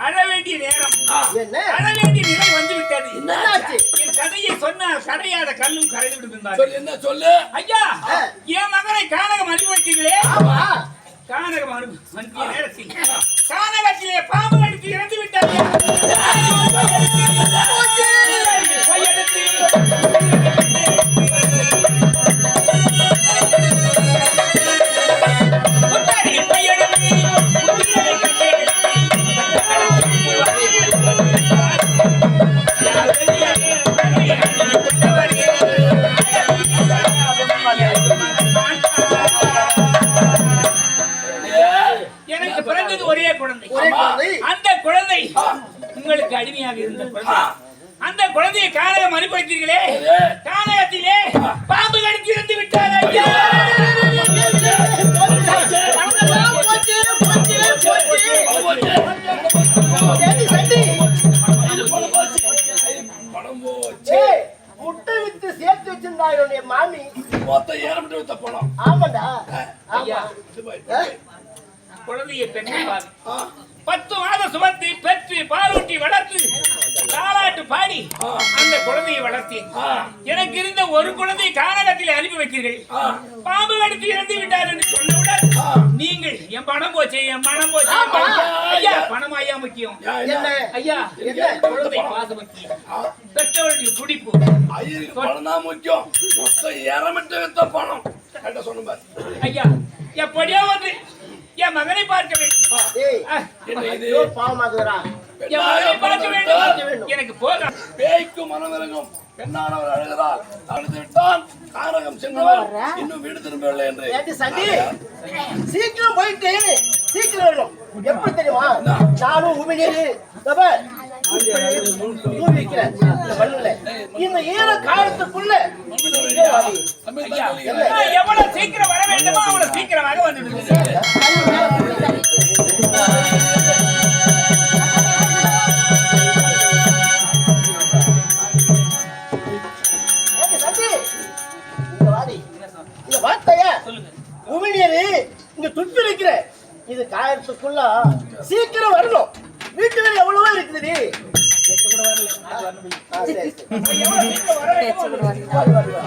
அழ வேண்டிய நேரம் அழ வேண்டிய நிலை வந்து விட்டது. என் கதையை சொன்னால் கரையாத கல்லும் கரைந்து விடுகின்றார். என்ன சொல்லு ஐயா? என் மகனை கானகம் அனுபவித்தீர்களே, கானகம் அனுப்பிய நேரத்தில் கானகத்திலே பாம்பு கடித்து இறந்து விட்டார்கள். எனக்கு பிறந்தது ஒரே குழந்தை. அந்த குழந்தை உங்களுக்கு அடிமையாக இருந்த குழந்தை. அந்த குழந்தையை கானகம் அனுப்பித்தீர்களே, கானகத்திலே பாம்பு கடித்து இறந்து விட்டார். ஐயா! முட்டை வித்து சேர்த்து வச்சிருந்தாங்க மாமி மொத்தம் ஏறப்பட்டு வித்த போனோம். ஆமாண்டா. குழந்தையை பெற்றார். 10 மாதம் சுமத்தி பெற்று பாலூட்டி வளர்த்து தாலாட்டு பாடி அந்த குழந்தையை வளர்த்தேன். எனக்கு இருந்த ஒரு குழந்தையை கானகத்தில் அனுப்பி வைத்தீர்கள். பாம்பு கடித்து இறந்து விட்டார் என்று சொன்னவுடன் நீங்கள் என் பணம் போச்சு, என் பணம் போச்சு. ஐயா, பணம் ஐயா முக்கியம் ஐயா, குழந்தை பாசம் முக்கியம், பெற்றவருடைய துடிப்பு பணம் தான் முக்கியம். மொத்தம் ஏறப்பட்டு வித்த பணம் சொன்ன ஐயா. எப்படியோ வந்து என் மகனை பார்க்க வேண்டும். எனக்கு போக பேய்க்கும் மனமிறங்கும் பெண்ணானவர் அழுகிறார். அழுது விட்டான் கானகம் சென்றவர் இன்னும் வீடு திரும்பவில்லை என்று. சீக்கிரம் போயிட்டு சீக்கிரம் வரணும். எப்படி தெரியுமா? நானும் உமிழ்நீர் இந்த ஈர காலத்துக்குள்ள எவ்வளவு சீக்கிரம் வர வேண்டுமோ அவ்வளவு சீக்கிரமாக வந்து உமிழ்நீர் இங்க துப்பி வைக்கிற இது காயத்துக்குள்ள சீக்கிரம் வரணும். வீட்டு வேலை எவ்வளவோ இருக்குது. வரல